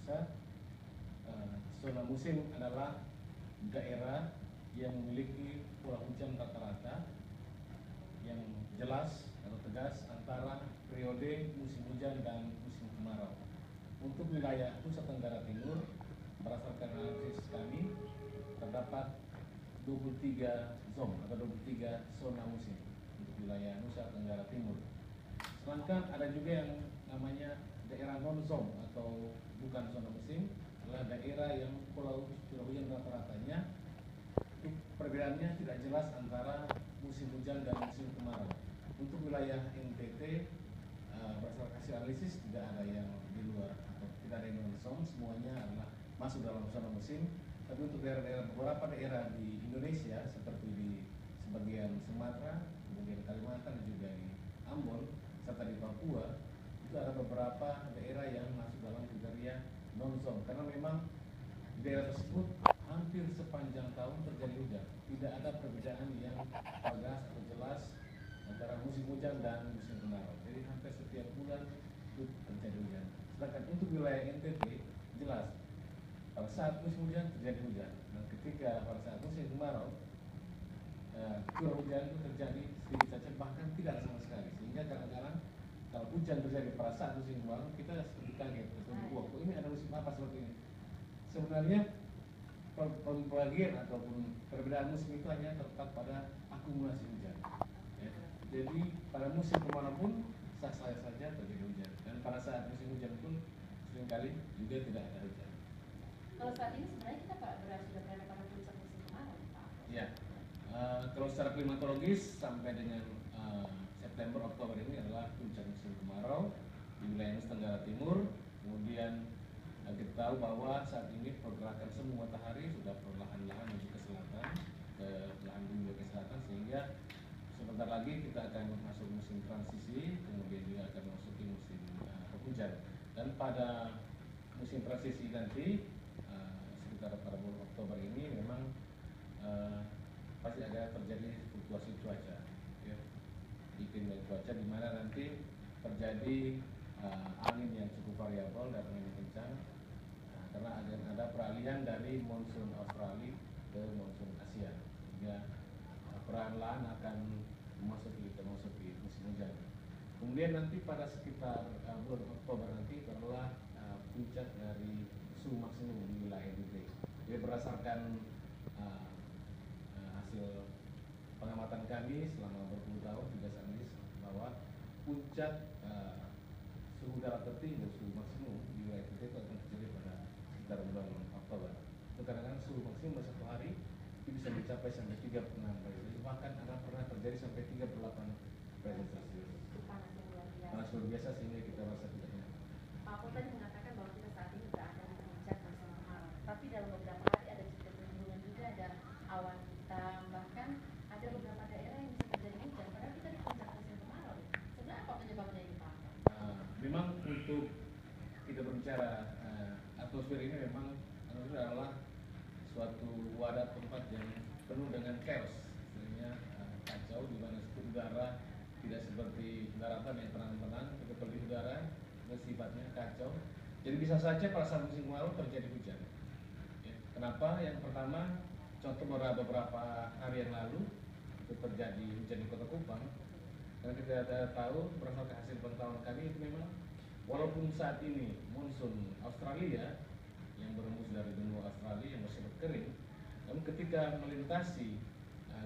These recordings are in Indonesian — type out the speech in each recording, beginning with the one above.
Indonesia. Zona musim adalah daerah yang memiliki curah hujan rata-rata yang jelas atau tegas antara periode musim hujan dan musim kemarau. Untuk wilayah Nusa Tenggara Timur, berdasarkan analisis kami, terdapat 23 zona atau 23 zona musim untuk wilayah Nusa Tenggara Timur. Sedangkan ada juga yang namanya daerah non-zone atau bukan zona musim, adalah daerah yang curah hujan rata-ratanya itu perbedaannya tidak jelas antara musim hujan dan musim kemarau. Untuk wilayah NTT, berdasarkan hasil analisis tidak ada yang di luar atau tidak ada yang non-zone, semuanya adalah masuk dalam zona musim. Tapi untuk daerah-daerah, beberapa daerah di Indonesia seperti di sebagian Sumatera, kemudian Kalimantan dan juga di Ambon serta di Papua, itu ada beberapa daerah yang masuk dalam kriteria non-zone karena memang di daerah tersebut hampir sepanjang tahun terjadi hujan. Tidak ada perbedaan yang tegas atau jelas antara musim hujan dan musim kemarau. Jadi hampir setiap bulan itu terjadi hujan. Sedangkan untuk wilayah NTT jelas pada saat musim hujan terjadi hujan, dan ketika pada saat musim kemarau curah hujan itu terjadi sedikit saja, bahkan tidak sama sekali. Sehingga kadang-kadang kalau hujan terjadi pada saat musim kemarau, kita seperti kaget, wah kok ini ada musim apa seperti ini. Sebenarnya pembagian ataupun perbedaan musim itu hanya terletak pada akumulasi hujan. Ya. Jadi pada musim kemarau pun sah-sah saja terjadi hujan, dan pada saat musim hujan pun seringkali juga tidak ada hujan. Kalau saat ini sebenarnya kita sudah berada pada puncak musim kemarau, Pak. Ya, kalau secara klimatologis sampai dengan September Oktober ini adalah puncak musim kemarau di wilayah Nusa Tenggara Timur. Kemudian kita tahu bahwa saat ini pergerakan semu matahari sudah perlahan-lahan menuju ke selatan, ke belahan bumi ke selatan, sehingga sebentar lagi kita akan masuk musim transisi, kemudian juga akan memasuki musim hujan. Dan pada musim transisi nanti sekitar pada bulan Oktober ini memang pasti ada terjadi fluktuasi cuaca, ya, iklim dan cuaca, di mana nanti terjadi angin yang cukup variabel dan angin kencang, karena ada peralihan dari monsun Australia ke monsun Asia, sehingga perlahan-lahan akan memasuki musim hujan. Kemudian nanti pada sekitar bulan Oktober nanti adalah puncak dari suhu maksimum di wilayah NTT. Jadi berdasarkan hasil pengamatan kami selama berpuluh tahun juga analis bahwa puncak suhu udara tertinggi dan suhu maksimum di wilayah NTT itu akan terjadi pada sekitar bulan Oktober. Itu kadang-kadang suhu maksimum satu hari itu bisa mencapai sampai 36 derajat, bahkan ada pernah terjadi sampai 38 derajat Celcius. Panas luar biasa sehingga kita rasa tidak nyaman. Pak Apol tadi mengatakan bahwa kita saat ini berada di puncak musim kemarau, tapi dalam beberapa hari ada juga kecenderungan juga ada awan hitam, bahkan ada beberapa daerah yang bisa terjadi hujan, padahal kita di puncak musim kemarau. Sebenarnya apa penyebabnya ini, Pak? Memang untuk kita berbicara atmosfer ini memang adalah suatu wadah tempat yang penuh dengan chaos, istilahnya kacau, di mana udara tidak seperti daratan yang tenang-tenang, tetapi udara sifatnya kacau. Jadi bisa saja pada saat musim kemarau terjadi hujan. Ya. Kenapa? Yang pertama, contoh beberapa hari yang lalu itu terjadi hujan di Kota Kupang. Karena kita tahu berdasarkan hasil pantauan kami itu memang walaupun saat ini monsun Australia yang berembus dari benua Australia yang bersifat kering, namun ketika melintasi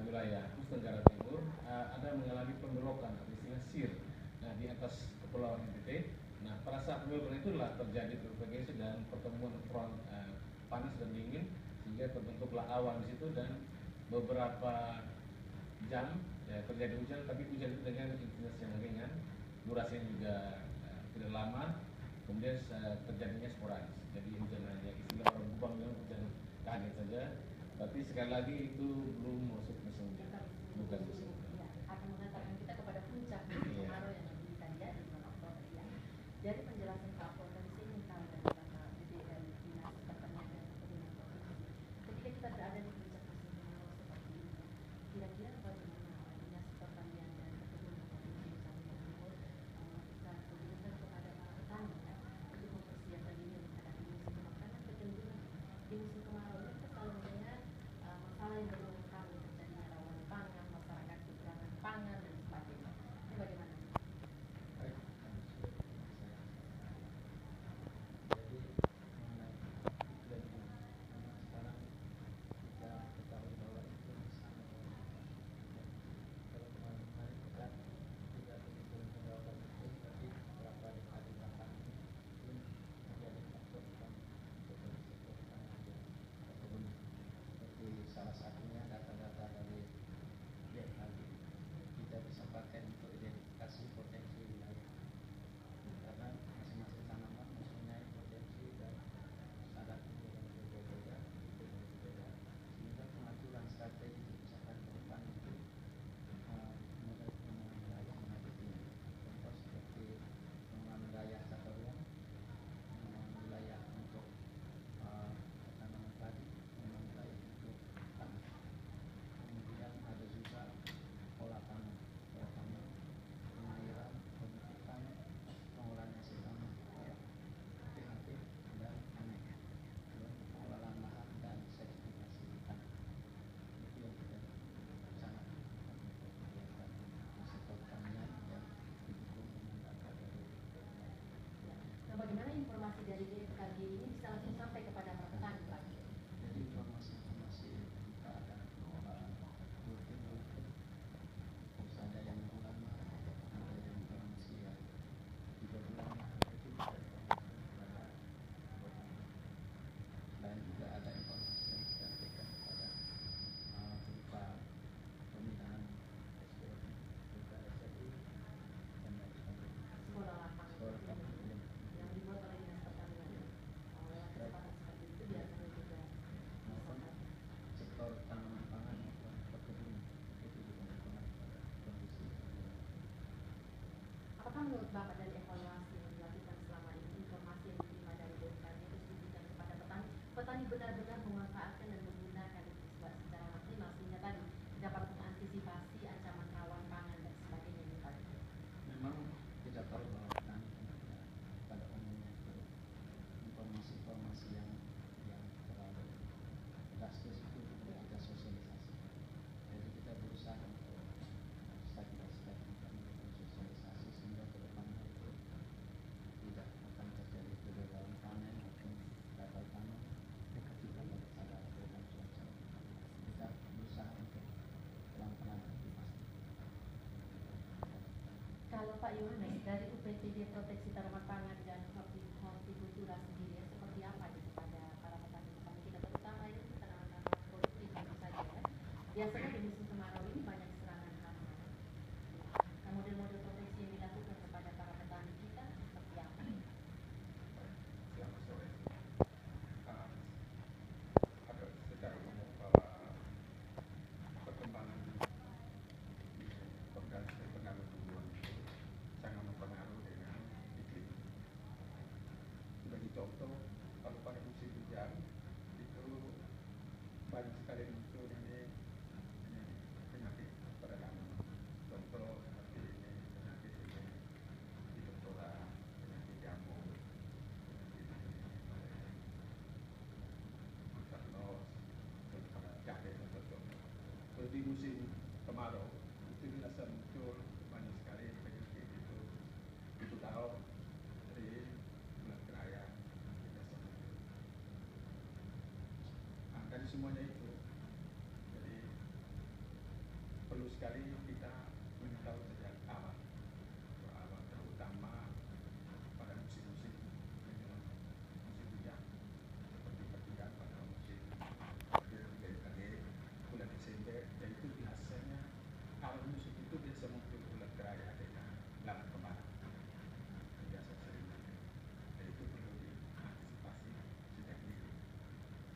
wilayah Nusa Tenggara Timur ada mengalami pembelokan atau istilah SIR. Nah, di atas kepulauan NTT. Nah, pada saat pembelokan itulah terjadi konvergensi dan pertemuan front panas dan dingin, sehingga terbentuklah awan di situ, dan beberapa jam ya, terjadi hujan, tapi hujan itu dengan intensitas yang ringan, durasinya juga tidak lama, kemudian terjadinya sporadis. Jadi hujan hanya istilah orang Kupang bilang hujan kaget saja, tapi sekali lagi itu belum masuk musim hujan, bukan musim hujan. Ya, akan mengantarkan kita kepada puncak musim kemarau yang lebih tadi ya di bulan Oktober ya. Dari penjelasan Pak Apol tadi saya ingin tahu dari Bapak BD dari Dinas Pertanian dan Perkebunan Provinsi, ketika kita berada di puncak musim kemarau seperti ini, kira-kira bagaimana Dinas Pertanian dan Perkebunan Provinsi Nusa Tenggara Timur melakukan pendidikan kepada para petani ya, untuk mempersiapkan diri menghadapi musim bagaimana informasi dari BMKG ini bisa langsung sampai kepada para petani, Pak? Jadi informasi-informasi kita ada pengelolaan rutin terus ada yang lama, ada yang informasi yang 3 bulan itu bisa kepada selain juga ada informasi yang kita berikan kepada berupa pembinaan SPM, juga SPI dan lain sebagainya. Sekolah lapangan Sekolah lapangan, ya. yang dibuat oleh Dinas Pertanian. Lewat kesempatan seperti itu biasanya juga Maupun sektor tanaman pangan maupun perkebunan itu juga berpengaruh pada kondisi. Apakah menurut Bapak dari evaluasi yang dilakukan selama ini, informasi yang diterima dari BMKG terus diberikan kepada petani, petani benar-benar memanfaatkan dan menggunakan itu secara maksimal sehingga tadi dapat mengantisipasi ancaman rawan pangan dan sebagainya ini, Pak? Memang kita tahu bahwa petani pada umumnya itu informasi-informasi yang terlalu drastis itu tidak kita sosialisasi. Jadi kita berusaha untuk step-by-step untuk melakukan sosialisasi sehingga ke depannya itu tidak akan terjadi kegagalan panen maupun gagal panen ketika ada perubahan cuaca. Kita berusaha untuk pelan-pelan dipastikan. Kalau Pak Yohanes dari UPTD Proteksi Tanaman Pangan dan Hortikultura sendiri seperti apa gitu kepada para petani-petani kita, terutama ini tanaman-tanaman produktif tentu saja ya. Biasanya di musim kemarau ini banyak serangan hama. Nah, model-model proteksi yang dilakukan kepada para petani kita seperti apa? Selamat sore. Ada secara umum bahwa perkembangan organisasi pengaruh tumbuhan itu sangat mempengaruhi dengan iklim. Sebagai contoh, kalau pada musim hujan itu banyak sekali muncul ini penyakit pada tanaman. Contoh seperti ini penyakit ini Phytophthora, penyakit jamur, cabai dan contohnya. Kalau di musim kemarau itu biasa muncul banyak sekali penyakit itu tahu dari bulan keraya biasa muncul. Nah, dari semuanya itu, jadi perlu sekali kita mengetahui sejak awal, terutama pada musim-musim hujan seperti perkiraan pada musim BMKG bulan Desember, yaitu biasanya awal musim itu biasa muncul bulan keraya dengan lalat kembar, biasa sering muncul. Dan itu perlu diantisipasi sejak dini.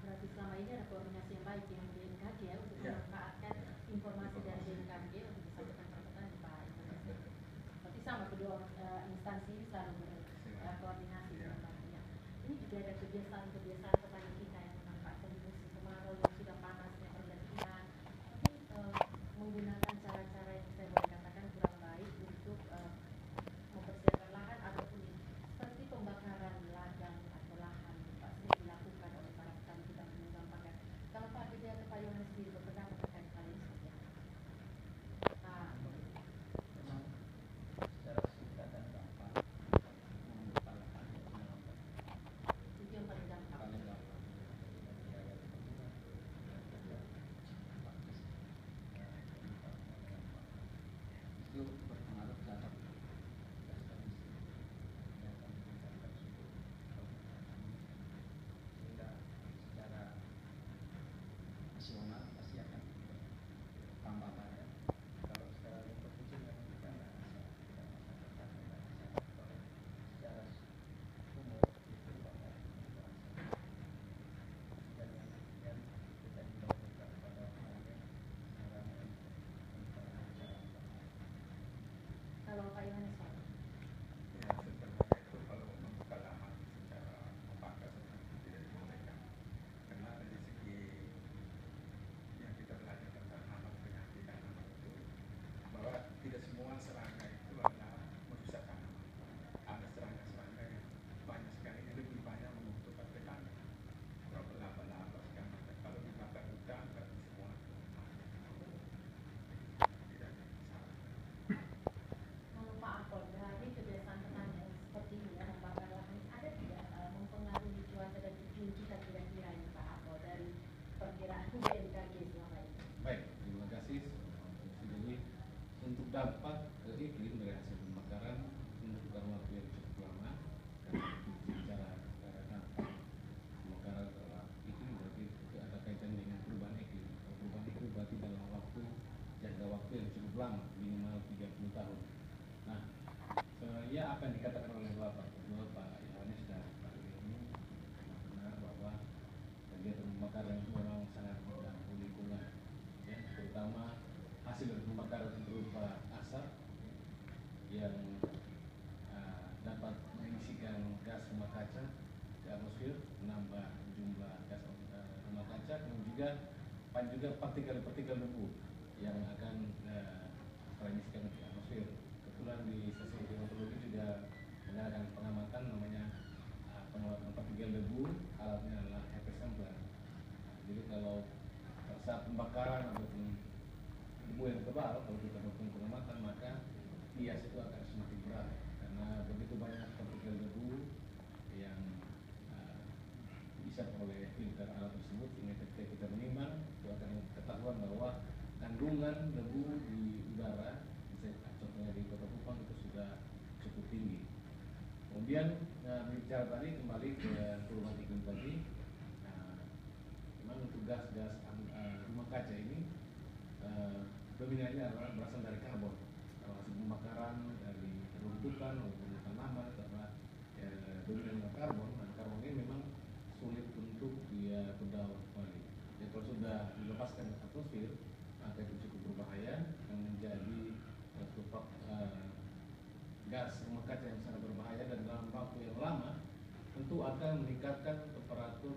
Berarti selama ini ada koordinasi yang baik dengan BMKG ya untuk Ya. memanfaatkan informasi dari BMKG untuk disampaikan ke petani, Pak Yohanes. Berarti sama kedua instansi ini selalu berkoordinasi dengan baik. Ya. Ini juga ada kebiasaan petani kita yang memanfaatkan musim kemarau yang sudah panasnya berlebihan, tapi menggunakan cara-cara yang saya boleh katakan kurang baik untuk mempersiapkan lahan ataupun seperti pembakaran ladang atau lahan Pak, sering dilakukan oleh para petani kita untuk menggampangkan. Kalau Pak Beda atau Pak Yohanes sendiri berpendapat terkait hal ini seperti apa? Memang secara singkat dan gampang membuka lahan yang Itu yang paling gampang. paling gas rumah kaca di atmosfer, menambah jumlah gas rumah kaca, kemudian juga partikel-partikel debu yang akan teremisikan ke atmosfer. Kebetulan di stasiun klimatologi juga mengadakan pengamatan namanya pengamatan partikel debu, alatnya adalah efek sampler. Jadi kalau saat pembakaran ataupun debu yang tebal, kalau kita melakukan pengamatan, maka bias itu akan semakin berat karena begitu banyak partikel debu yang bisa oleh filter alat tersebut, sehingga ketika kita menimbang itu akan ketahuan bahwa kandungan debu di udara, contohnya di Kota Kupang, itu sudah cukup tinggi. Kemudian bicara tadi kembali ke perubahan iklim tadi, memang untuk gas-gas rumah kaca ini dominannya adalah berasal dari karbon. Kalau hasil pembakaran dari rumpukan maupun tanaman karena dominannya karbon, dan karbon ini memang sulit untuk dia berdaur kembali. Jadi kalau sudah dilepaskan ke atmosfer, maka itu cukup berbahaya dan menjadi gas rumah kaca yang sangat berbahaya, dan dalam waktu yang lama tentu akan meningkatkan temperatur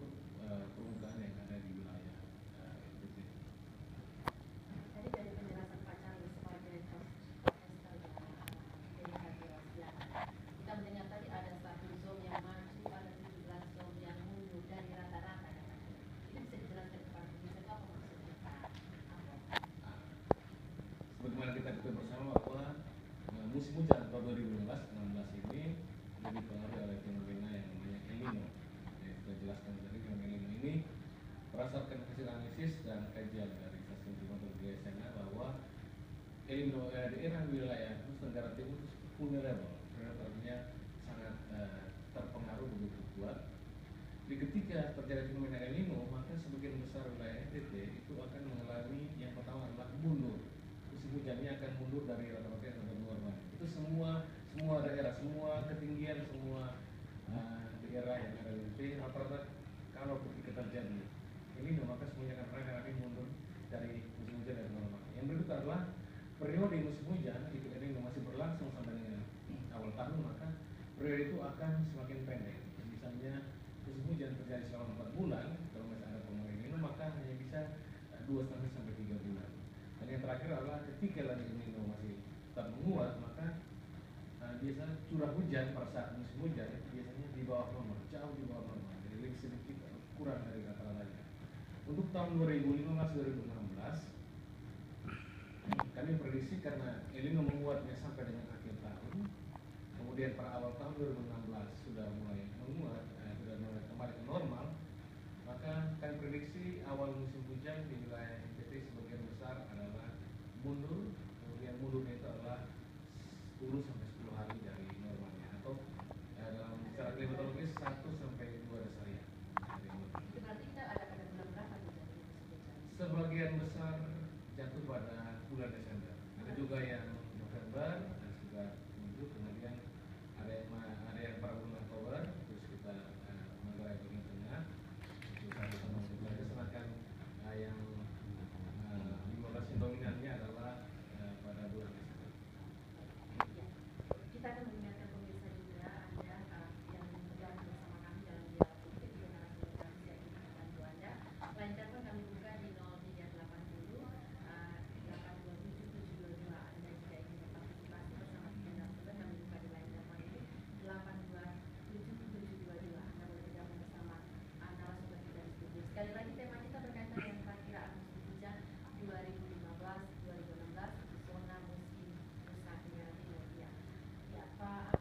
permukaan yang ada di wilayah NTT. Tadi dari penjelasan Pak Charles sebagai kita mendengar tadi ada satu zone yang maju, ada 17 zone yang mundur dari rata-rata. Ini bisa dijelaskan kepada kita itu apa maksudnya Pak? Sebagaimana kita ketahui bersama bahwa musim hujan tahun 2015-16 ini lebih dipengaruhi oleh fenomena yang namanya El Nino. Ya, kita jelaskan tadi fenomena El Nino ini berdasarkan hasil analisis dan kajian dari stasiun klimatologi SMA bahwa El Nino daerah wilayah Nusa Tenggara Timur itu vulnerable, artinya sangat terpengaruh begitu kuat. Jadi ketika terjadi fenomena El Nino, maka sebagian besar wilayah NTT itu akan mengalami yang pertama adalah mundur. Musim hujannya akan mundur dari rata-rata yang sudah normal. Itu semua daerah, semua ketinggian, semua daerah yang ada di NTT rata-rata kalau ketika terjadi ini, maka semuanya akan mundur dari musim hujan yang normal. Yang berikut adalah periode musim hujan itu ini masih berlangsung sampai dengan awal tahun, maka periode itu akan semakin pendek. Misalnya musim hujan terjadi selama 4 bulan, kalau masih ada pengaruh ini, maka hanya bisa 2,5 sampai 3 bulan. Dan yang terakhir adalah ketika La Nina masih tetap menguat, maka biasa curah hujan pada saat musim hujan itu biasanya di bawah normal, jauh di bawah normal, jadi lebih sedikit kurang dari rata-ratanya. Untuk tahun 2015-2016 kami prediksi karena El Nino menguatnya sampai dengan akhir tahun, kemudian pada awal tahun 2016 sudah mulai menguat, sudah mulai kembali ke normal, maka kami prediksi awal musim hujan di wilayah NTT sebagian besar adalah mundur, kemudian mundurnya itu adalah 10 sampai 10 hari dari normalnya, atau dalam secara klimatologis 1 sampai 2 dasarian. Itu berarti kita ada pada bulan berapa hujan? Sebagian besar jatuh pada bulan Desember. Ada juga yang